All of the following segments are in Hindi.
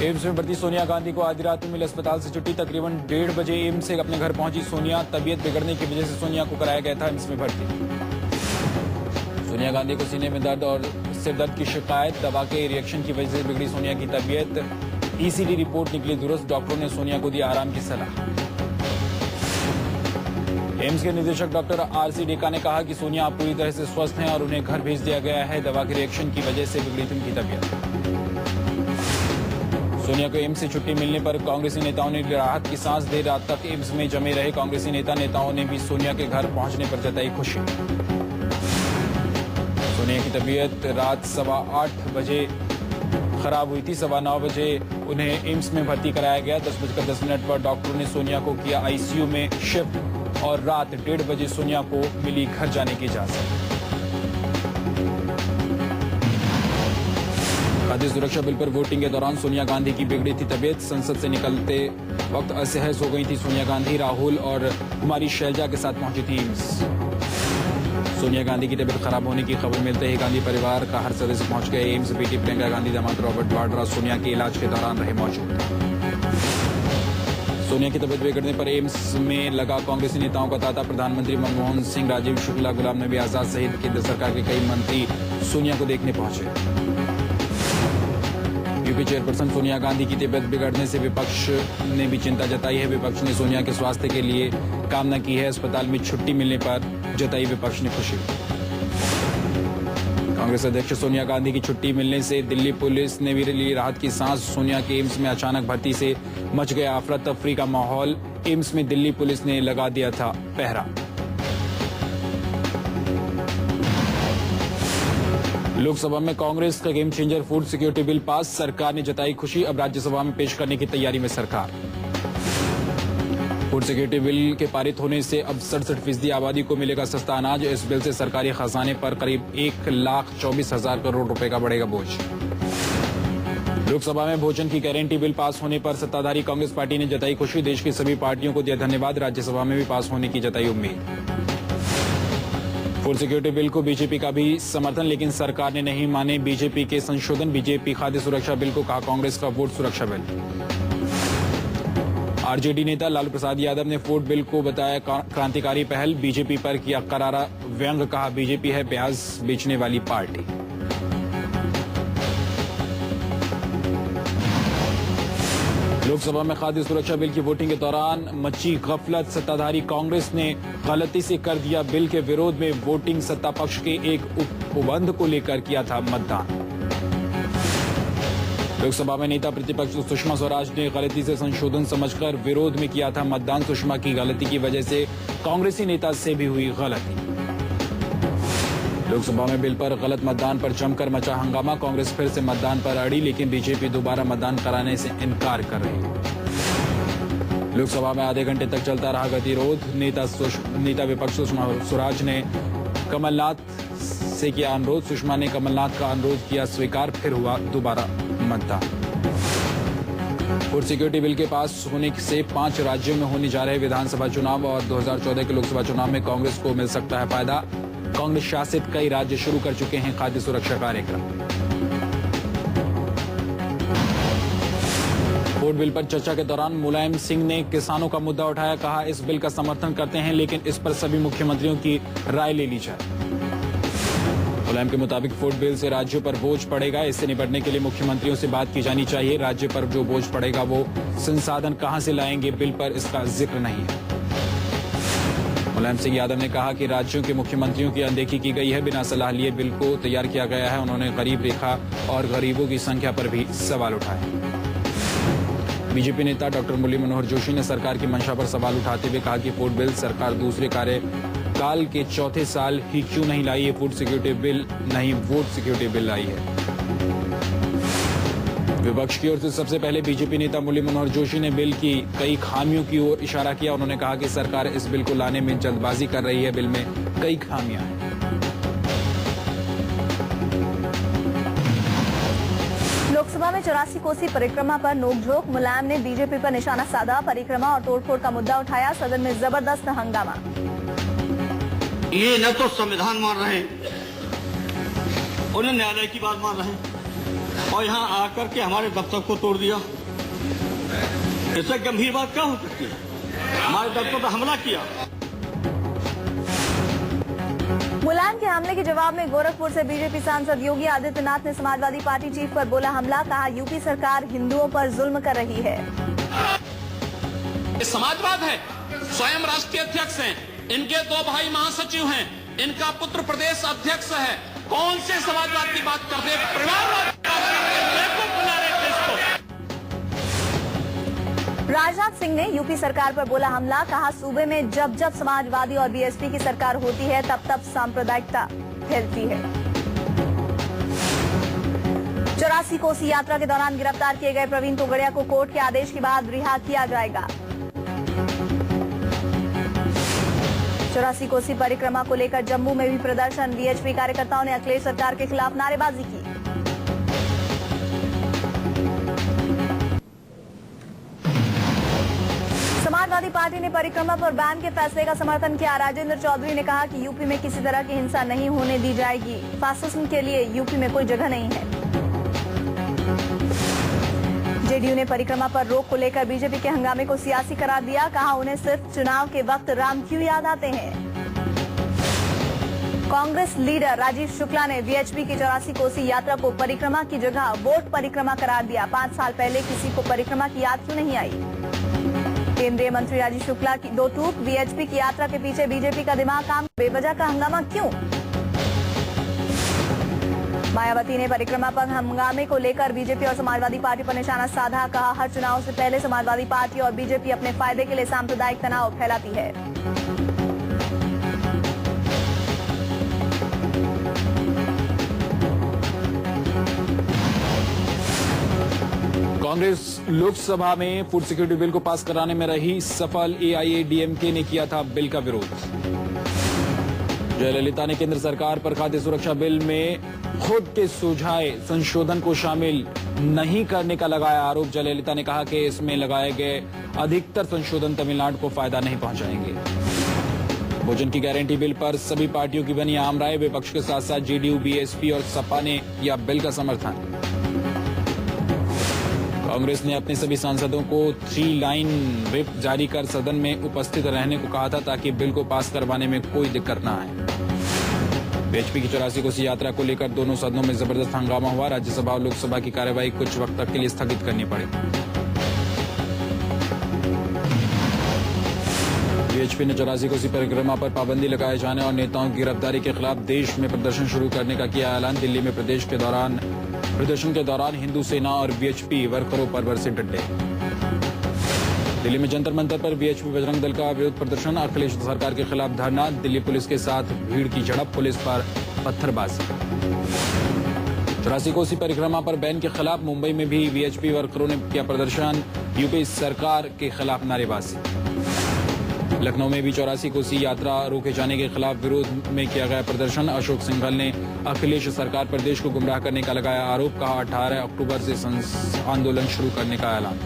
एम्स में भर्ती सोनिया गांधी को आधी रात में मिली अस्पताल से छुट्टी। तकरीबन 1:30 बजे एम्स से अपने घर पहुंची सोनिया। तबीयत बिगड़ने की वजह से सोनिया को कराया गया था एम्स में भर्ती। सोनिया गांधी को सीने में दर्द और सिर दर्द की शिकायत। दवा के रिएक्शन की वजह से बिगड़ी सोनिया की तबीयत। ईसीडी रिपोर्ट निकली दुरुस्त। डॉक्टरों ने सोनिया को दी आराम की सलाह। एम्स के निदेशक डॉक्टर आरसी डेका ने कहा कि सोनिया आप पूरी तरह से स्वस्थ हैं और उन्हें घर भेज दिया गया है। दवा के रिएक्शन की वजह से बिगड़ी थी उनकी तबीयत। सोनिया को एम्स से छुट्टी मिलने पर कांग्रेसी नेताओं ने राहत की सांस। देर रात तक एम्स में जमे रहे कांग्रेसी नेताओं ने भी सोनिया के घर पहुंचने पर जताई खुशी। सोनिया की तबीयत रात 8:15 बजे खराब हुई थी। 9:15 बजे उन्हें एम्स में भर्ती कराया गया। 10:10 पर डॉक्टरों ने सोनिया को किया आईसीयू में शिफ्ट और रात 1:30 बजे सोनिया को मिली घर जाने की इजाजत। खाद्य सुरक्षा बिल पर वोटिंग के दौरान सोनिया गांधी की बिगड़ी थी तबीयत। संसद से निकलते वक्त असहज हो गई थी सोनिया गांधी। राहुल और कुमारी शैलजा के साथ पहुंची थी एम्स। सोनिया गांधी की तबीयत खराब होने की खबर मिलते ही गांधी परिवार का हर सदस्य पहुंच गए एम्स। बेटी प्रियंका गांधी, दामाद रॉबर्ट वाड्रा सोनिया के इलाज के दौरान रहे मौजूद। सोनिया की तबीयत बिगड़ने पर एम्स में लगा कांग्रेसी नेताओं का तांता। प्रधानमंत्री मनमोहन सिंह, राजीव शुक्ला, गुलाम नबी आजाद सहित केंद्र सरकार के कई मंत्री सोनिया को देखने पहुंचे। यूपी चेयरपर्सन सोनिया गांधी की तबीयत बिगड़ने से विपक्ष ने भी चिंता जताई है। विपक्ष ने सोनिया के स्वास्थ्य के लिए कामना की है। अस्पताल में छुट्टी मिलने पर जताई विपक्ष ने खुशी। कांग्रेस अध्यक्ष सोनिया गांधी की छुट्टी मिलने से दिल्ली पुलिस ने भी ली राहत की सांस। सोनिया के एम्स में अचानक भर्ती से मच गया अफरा तफरी का माहौल। एम्स में दिल्ली पुलिस ने लगा दिया था पहरा। लोकसभा में कांग्रेस का game changer food security bill pass. सरकार ने जताई खुशी। अब राज्यसभा में पेश करने की तैयारी में सरकार। फूड सिक्योरिटी बिल के पारित होने से अब 67% आबादी को मिलेगा सस्ता अनाज। इस बिल से सरकारी खजाने पर करीब 1,24,000 करोड़ रुपए का बढ़ेगा बोझ। लोकसभा में भोजन की गारंटी बिल पास होने पर सत्ताधारी कांग्रेस पार्टी ने जताई खुशी। देश की सभी पार्टियों को दिया धन्यवाद। राज्यसभा में भी पास होने की जताई उम्मीद। फूड सिक्योरिटी बिल को बीजेपी का भी समर्थन, लेकिन सरकार ने नहीं माने बीजेपी के संशोधन। बीजेपी खाद्य सुरक्षा बिल को कहा कांग्रेस का वोट सुरक्षा बिल। आरजेडी नेता लालू प्रसाद यादव ने फूड बिल को बताया क्रांतिकारी पहल। बीजेपी पर किया करारा व्यंग। कहा बीजेपी है प्याज बेचने वाली पार्टी। लोकसभा में खाद्य सुरक्षा बिल की वोटिंग के दौरान मची गफलत। सत्ताधारी कांग्रेस ने गलती से कर दिया बिल के विरोध में वोटिंग। सत्ता पक्ष के एक उपबंध को लेकर किया था मतदान। लोकसभा में नेता प्रतिपक्ष सुषमा स्वराज ने गलती से संशोधन समझकर विरोध में किया था मतदान। सुषमा की गलती की वजह से कांग्रेसी नेता से भी हुई गलती। लोकसभा में बिल पर गलत मतदान पर जमकर मचा हंगामा। कांग्रेस फिर से मतदान पर अड़ी, लेकिन बीजेपी दोबारा मतदान कराने से इनकार कर रही है। लोकसभा में आधे घंटे तक चलता रहा गतिरोध। नेता विपक्ष सुषमा स्वराज ने कमलनाथ से किया अनुरोध। सुषमा ने कमलनाथ का अनुरोध किया स्वीकार। फिर हुआ दोबारा मतदान। फूड सिक्योरिटी बिल के पास होने से 5 राज्यों में होने जा रहे विधानसभा चुनाव और 2014 के लोकसभा चुनाव में कांग्रेस को मिल सकता है फायदा। कांग्रेस शासित कई राज्य शुरू कर चुके हैं खाद्य सुरक्षा कार्यक्रम। फूड बिल पर चर्चा के दौरान मुलायम सिंह ने किसानों का मुद्दा उठाया। कहा इस बिल का समर्थन करते हैं, लेकिन इस पर सभी मुख्यमंत्रियों की राय ले ली जाए। मुलायम के मुताबिक फूड बिल से राज्यों पर बोझ पड़ेगा। इससे निपटने के लिए मुख्यमंत्रियों से बात की जानी चाहिए। राज्य पर जो बोझ पड़ेगा वो संसाधन कहां से लाएंगे, बिल पर इसका जिक्र नहीं है। मुलायम सिंह यादव ने कहा कि राज्यों के मुख्यमंत्रियों की अनदेखी की गई है। बिना सलाह लिए बिल को तैयार किया गया है। उन्होंने गरीब रेखा और गरीबों की संख्या पर भी सवाल उठाए। बीजेपी नेता डॉक्टर मुरली मनोहर जोशी ने सरकार की मंशा पर सवाल उठाते हुए कहा कि फूड बिल सरकार दूसरे कार्यकाल के चौथे साल ही क्यों नहीं लाई। ये फूड सिक्योरिटी बिल नहीं, वोट सिक्योरिटी बिल लाई है। विपक्ष की ओर से सबसे पहले बीजेपी नेता मुरली मनोहर जोशी ने बिल की कई खामियों की ओर इशारा किया। उन्होंने कहा कि सरकार इस बिल को लाने में जल्दबाजी कर रही है। बिल में कई खामियां हैं। लोकसभा में 84 कोसी परिक्रमा पर नोकझोंक। मुलायम ने बीजेपी पर निशाना साधा। परिक्रमा और तोड़फोड़ का मुद्दा उठाया। सदन में जबरदस्त हंगामा। ये न तो संविधान मान रहे हैं, उन्हें न्यायालय की बात मान रहे हैं। और यहाँ आकर के हमारे दफ्तर को तोड़ दिया। इससे गंभीर बात क्या हो सकती है? हमारे दफ्तर पर हमला किया। मुलायम के हमले के जवाब में गोरखपुर से बीजेपी सांसद योगी आदित्यनाथ ने समाजवादी पार्टी चीफ पर बोला हमला। कहा यूपी सरकार हिंदुओं पर जुल्म कर रही है। ये समाजवाद है। स्वयं राष्ट्रीय अध्यक्ष हैं, इनके 2 भाई महासचिव हैं, इनका पुत्र प्रदेश अध्यक्ष है। कौन से समाजवाद की बात करते हैं? परिवारवाद बना रहे थे इसको। राजनाथ सिंह ने यूपी सरकार पर बोला हमला। कहा सूबे में जब जब समाजवादी और बीएसपी की सरकार होती है तब तब सांप्रदायिकता फैलती है। 84 कोसी यात्रा के दौरान गिरफ्तार किए गए प्रवीण तोगड़िया को कोर्ट के आदेश के बाद रिहा किया जाएगा। 84 कोसी परिक्रमा को लेकर जम्मू में भी प्रदर्शन। वीएचपी कार्यकर्ताओं ने अखिलेश सरकार के खिलाफ नारेबाजी की। समाजवादी पार्टी ने परिक्रमा पर बैन के फैसले का समर्थन किया। राजेंद्र चौधरी ने कहा कि यूपी में किसी तरह की हिंसा नहीं होने दी जाएगी। फासिज्म के लिए यूपी में कोई जगह नहीं है। जेडीयू ने परिक्रमा पर रोक को लेकर बीजेपी के हंगामे को सियासी करार दिया। कहा उन्हें सिर्फ चुनाव के वक्त राम क्यों याद आते हैं। कांग्रेस लीडर राजीव शुक्ला ने वीएचपी की 84 कोसी यात्रा को परिक्रमा की जगह वोट परिक्रमा करार दिया। 5 साल पहले किसी को परिक्रमा की याद क्यों नहीं आई। केंद्रीय मंत्री राजीव शुक्ला की 2 टूक। वीएचपी की यात्रा के पीछे बीजेपी का दिमाग काम, बेवजह का हंगामा क्यों। मायावती ने परिक्रमा पर हंगामे को लेकर बीजेपी और समाजवादी पार्टी पर निशाना साधा। कहा हर चुनाव से पहले समाजवादी पार्टी और बीजेपी अपने फायदे के लिए सांप्रदायिक तनाव फैलाती है। कांग्रेस लोकसभा में फूड सिक्योरिटी बिल को पास कराने में रही सफल। एआईएडीएमके ने किया था बिल का विरोध। जयललिता ने केंद्र सरकार पर खाद्य सुरक्षा बिल में खुद के सुझाए संशोधन को शामिल नहीं करने का लगाया आरोप। जयललिता ने कहा कि इसमें लगाए गए अधिकतर संशोधन तमिलनाडु को फायदा नहीं पहुंचाएंगे। भोजन की गारंटी बिल पर सभी पार्टियों की बनी आम राय। विपक्ष के साथ साथ जेडीयू, बीएसपी और सपा ने किया बिल का समर्थन। कांग्रेस ने अपने सभी सांसदों को 3 लाइन व्हिप जारी कर सदन में उपस्थित रहने को कहा था ताकि बिल को पास करवाने में कोई दिक्कत न आए। बीएचपी की 84 कोसी यात्रा को लेकर दोनों सदनों में जबरदस्त हंगामा हुआ। राज्यसभा और लोकसभा की कार्यवाही कुछ वक्त तक के लिए स्थगित करनी पड़ी। बीएचपी ने 84 कोसी परिक्रमा पर पाबंदी लगाए जाने और नेताओं की गिरफ्तारी के खिलाफ देश में प्रदर्शन शुरू करने का किया ऐलान। दिल्ली में प्रदर्शन के दौरान हिंदू सेना और बीएचपी वर्करों पर बरसे डंडे। दिल्ली में जंतर मंतर पर बीएचपी बजरंग दल का विरोध प्रदर्शन। अखिलेश सरकार के खिलाफ धरना। दिल्ली पुलिस के साथ भीड़ की झड़प, पुलिस पर पत्थरबाजी। 84 कोसी परिक्रमा पर बैन के खिलाफ मुंबई में भी बीएचपी वर्करों ने किया प्रदर्शन। यूपी सरकार के खिलाफ नारेबाजी। लखनऊ में भी 84 कोसी यात्रा रोके जाने के खिलाफ विरोध में किया गया प्रदर्शन। अशोक सिंघल ने अखिलेश सरकार पर देश को गुमराह करने का लगाया आरोप। कहा 18 अक्टूबर से आंदोलन शुरू करने का ऐलान।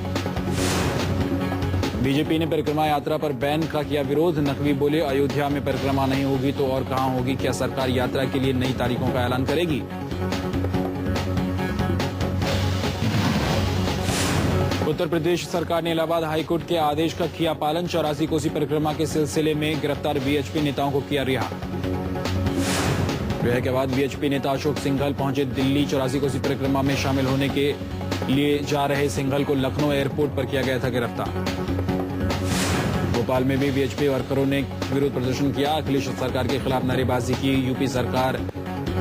बीजेपी ने परिक्रमा यात्रा पर बैन का किया विरोध। नकवी बोले अयोध्या में परिक्रमा नहीं होगी तो और कहां होगी। क्या सरकार यात्रा के लिए नई तारीखों का ऐलान करेगी। उत्तर प्रदेश सरकार ने इलाहाबाद हाईकोर्ट के आदेश का किया पालन। 84 कोसी परिक्रमा के सिलसिले में गिरफ्तार बीएचपी नेताओं को किया रिहा। रिहा के बाद बीएचपी नेता अशोक सिंघल पहुंचे दिल्ली। 84 कोसी परिक्रमा में शामिल होने के लिए जा रहे सिंघल को लखनऊ एयरपोर्ट पर किया गया था गिरफ्तार। भोपाल में भी बीएचपी वर्करों ने विरोध प्रदर्शन किया। अखिलेश सरकार के खिलाफ नारेबाजी की। यूपी सरकार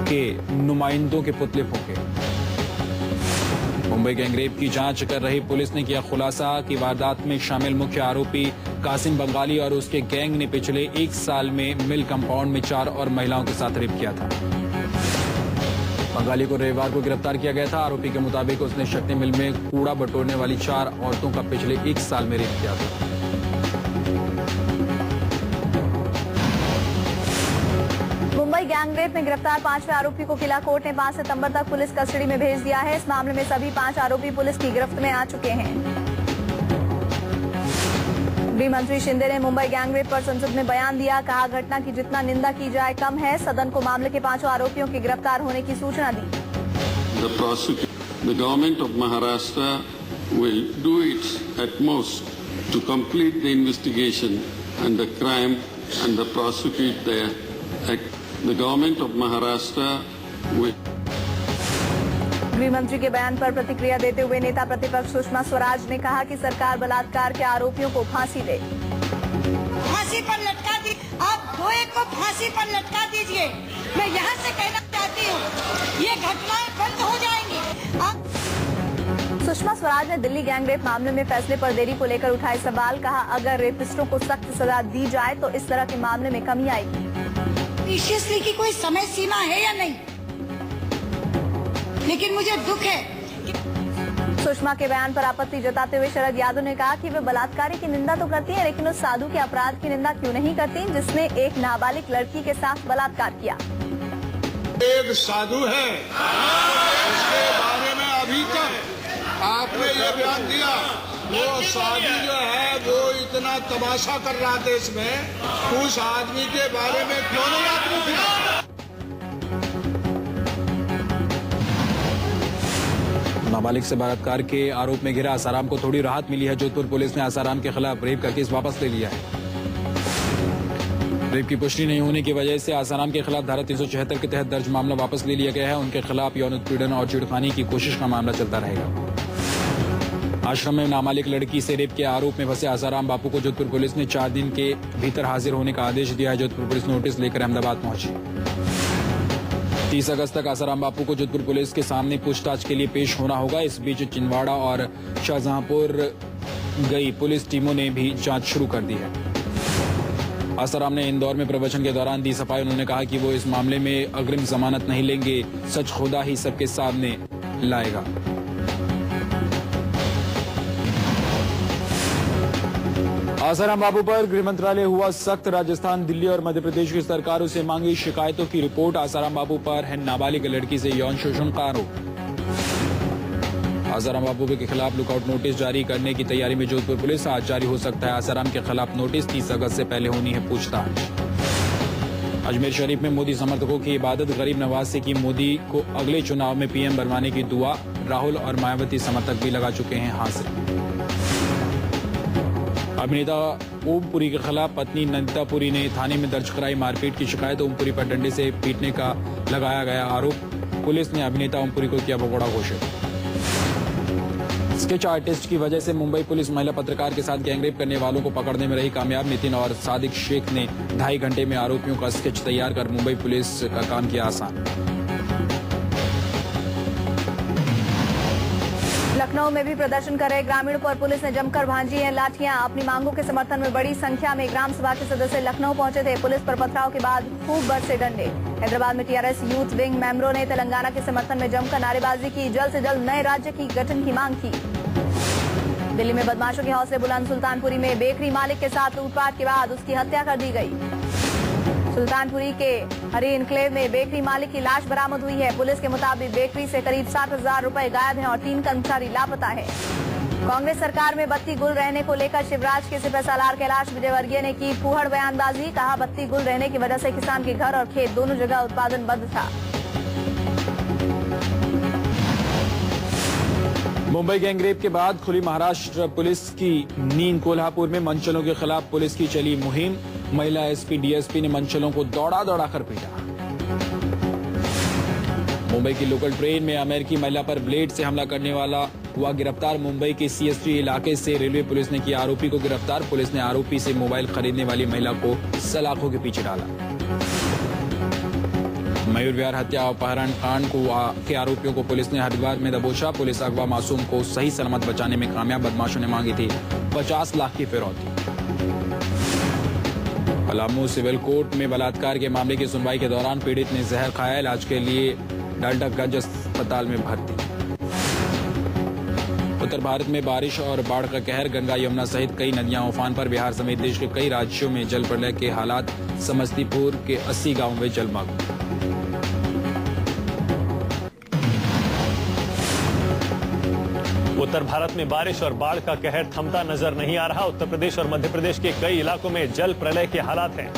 के नुमाइंदों के पुतले फूंके। मुंबई गैंगरेप की जांच कर रही पुलिस ने किया खुलासा कि वारदात में शामिल मुख्य आरोपी कासिम बंगाली और उसके गैंग ने पिछले 1 साल में मिल कंपाउंड में 4 और महिलाओं के साथ रेप किया था। बंगाली को रविवार को गिरफ्तार किया गया था। आरोपी के मुताबिक उसने शक्ति मिल में कूड़ा बटोरने वाली 4 औरतों का पिछले 1 साल में रेप किया था। मुंबई गैंगरेप में गिरफ्तार 5वें आरोपी को किला कोर्ट ने 5 सितंबर तक पुलिस कस्टडी में भेज दिया है। इस मामले में सभी 5 आरोपी पुलिस की गिरफ्त में आ चुके हैं। गृह मंत्री शिंदे ने मुंबई गैंगरेप पर संसद में बयान दिया। कहा घटना की जितना निंदा की जाए कम है। सदन को मामले के 5 आरोपियों के गिरफ्तार होने की सूचना दी। The government of Maharashtra will do its utmost to complete the investigation and the crime and the prosecute their act. The government of Maharashtra will. गृह मंत्री के बयान पर प्रतिक्रिया देते हुए नेता प्रतिपक्ष सुषमा स्वराज ने कहा कि सरकार बलात्कार के आरोपियों को फांसी दे। फांसी पर लटका दी, आप गोए को फांसी पर लटका दीजिए। मैं यहाँ से कहना चाहती हूँ, ये घटनाएं बंद हो जाएंगी। सुषमा स्वराज ने दिल्ली गैंगरेप मामले में फैसले पर देरी को लेकर उठाए सवाल। कहा, अगर रेपिस्टों को सख्त सजा दी जाए तो इस तरह के मामले में कमी आएगी। इश्यूस्ली की कोई समय सीमा है या नहीं, लेकिन मुझे दुख है। सुषमा के बयान पर आपत्ति जताते हुए शरद यादव ने कहा कि वे बलात्कारी की निंदा तो करती हैं, लेकिन उस साधु के अपराध की निंदा क्यों नहीं करती जिसने एक नाबालिग लड़की के साथ बलात्कार किया। एक साधु है, उसके बारे में अभी तक आपने ये बयान दिया, वो साधु जो है वो इतना तमाशा कर रहा देश में, उस आदमी के बारे में क्यों नहीं आपने दिया। नाबालिग से बलात्कार के आरोप में घिरा आसाराम को थोड़ी राहत मिली है। जोधपुर पुलिस ने आसाराम के खिलाफ रेप का केस वापस ले लिया है। रेप की पुष्टि नहीं होने की वजह से आसाराम के खिलाफ धारा 376 के तहत दर्ज मामला वापस ले लिया गया है। उनके खिलाफ यौन उत्पीड़न और छेड़खानी की कोशिश का मामला चलता रहेगा। आश्रम में नाबालिग लड़की से रेप के आरोप में फंसे आसाराम बापू को जोधपुर पुलिस ने 4 दिन के भीतर हाजिर होने का आदेश दिया है। जोधपुर पुलिस नोटिस लेकर अहमदाबाद पहुंची। 30 अगस्त तक आसाराम बापू को जोधपुर पुलिस के सामने पूछताछ के लिए पेश होना होगा। इस बीच चिंदवाड़ा और शाहजहांपुर गई पुलिस टीमों ने भी जांच शुरू कर दी है। आसाराम ने इंदौर में प्रवचन के दौरान दी सफाई। उन्होंने कहा कि वो इस मामले में अग्रिम जमानत नहीं लेंगे, सच खुदा ही सबके सामने लाएगा। आसाराम बापू पर गृह मंत्रालय हुआ सख्त। राजस्थान, दिल्ली और मध्य प्रदेश की सरकारों से मांगी शिकायतों की रिपोर्ट। आसाराम बापू पर है नाबालिग लड़की से यौन शोषण का आरोप। आसाराम बापू के खिलाफ लुकआउट नोटिस जारी करने की तैयारी में जोधपुर पुलिस। आज जारी हो सकता है आसाराम के खिलाफ नोटिस। 30 अगस्त से पहले होनी है पूछताछ। अजमेर शरीफ में मोदी समर्थकों की इबादत। गरीब नवाज से की मोदी को अगले चुनाव में पीएम बनवाने की दुआ। राहुल और मायावती समर्थक भी लगा चुके हैं हाजिर। अभिनेता ओमपुरी के खिलाफ पत्नी नंदिता पुरी ने थाने में दर्ज कराई मारपीट की शिकायत। ओमपुरी पर डंडे से पीटने का लगाया गया आरोप। पुलिस ने अभिनेता ओमपुरी को किया भगोड़ा घोषित। स्केच आर्टिस्ट की वजह से मुंबई पुलिस महिला पत्रकार के साथ गैंगरेप करने वालों को पकड़ने में रही कामयाब। नितिन और सादिक शेख ने 2.5 घंटे में आरोपियों का स्केच तैयार कर मुंबई पुलिस का काम किया आसान। लखनऊ में भी प्रदर्शन कर रहे ग्रामीणों पर पुलिस ने जमकर भांजी हैं लाठियां। अपनी मांगों के समर्थन में बड़ी संख्या में ग्राम सभा के सदस्य लखनऊ पहुंचे थे। पुलिस पर पथराव के बाद खूब बरसे डंडे। हैदराबाद में टीआरएस यूथ विंग मेंबरों ने तेलंगाना के समर्थन में जमकर नारेबाजी की। जल्द से जल्द नए राज्य की गठन की मांग की। दिल्ली में बदमाशों के हौसले बुलंद। सुल्तानपुरी में बेकरी मालिक के साथ लूटपाट के बाद उसकी हत्या कर दी गई। सुल्तानपुरी के हरी इनक्लेव में बेकरी मालिक की लाश बरामद हुई है। पुलिस के मुताबिक बेकरी से करीब 60,000 रुपए गायब हैं और 3 कर्मचारी लापता है। कांग्रेस सरकार में बत्ती गुल रहने को लेकर शिवराज के सिपहसालार कैलाश विजयवर्गीय ने की फूहड़ बयानबाजी। कहा, बत्ती गुल रहने की वजह से किसान के घर और खेत दोनों जगह उत्पादन बंद था। मुंबई गैंगरेप के बाद खुली महाराष्ट्र पुलिस की नींद। कोल्हापुर में मंचलों के खिलाफ पुलिस की चली मुहिम। महिला एसपी डीएसपी ने मंचलों को दौड़ा दौड़ा कर पीटा। मुंबई की लोकल ट्रेन में अमेरिकी महिला पर ब्लेड से हमला करने वाला हुआ गिरफ्तार। मुंबई के सीएसटी इलाके से रेलवे पुलिस ने किया आरोपी को गिरफ्तार। पुलिस ने आरोपी से मोबाइल खरीदने वाली महिला को सलाखों के पीछे डाला। मयूर विहार हत्या अपहरण कांड के आरोपियों को पुलिस ने हरिद्वार में दबोचा। पुलिस अगवा मासूम को सही सलामत बचाने में कामयाब। बदमाशों ने मांगी थी 50 लाख की फिरौती। पलामू सिविल कोर्ट में बलात्कार के मामले की सुनवाई के दौरान पीड़ित ने जहर खाया। इलाज के लिए डाल्टनगंज अस्पताल में भर्ती। उत्तर भारत में बारिश और बाढ़ का कहर। गंगा यमुना सहित कई नदियां उफान पर। बिहार समेत देश के कई राज्यों में जल प्रलय के हालात। समस्तीपुर के 80 गांवों में जलमग्न। उत्तर भारत में बारिश और बाढ़ का कहर थमता नजर नहीं आ रहा। उत्तर प्रदेश और मध्य प्रदेश के कई इलाकों में जल प्रलय के हालात हैं।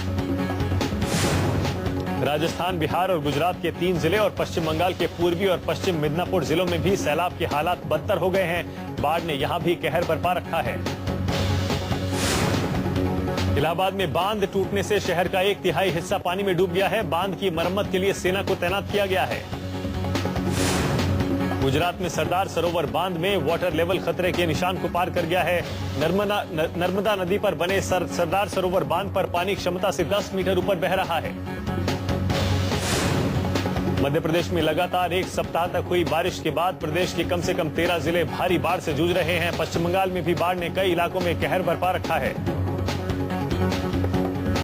राजस्थान, बिहार और गुजरात के 3 जिले और पश्चिम बंगाल के पूर्वी और पश्चिम मिदनापुर जिलों में भी सैलाब के हालात बदतर हो गए हैं। बाढ़ ने यहां भी कहर बरपा रखा है। इलाहाबाद में बांध टूटने से शहर का 1/3 हिस्सा पानी में डूब गया है। बांध की मरम्मत के लिए सेना को तैनात किया गया है। गुजरात में सरदार सरोवर बांध में वाटर लेवल खतरे के निशान को पार कर गया है। नर्मदा नदी पर बने सरदार सरोवर बांध पर पानी क्षमता से 10 मीटर ऊपर बह रहा है। मध्य प्रदेश में लगातार 1 सप्ताह तक हुई बारिश के बाद प्रदेश के कम से कम 13 जिले भारी बाढ़ से जूझ रहे हैं। पश्चिम बंगाल में भी बाढ़ ने कई इलाकों में कहर बरपा रखा है।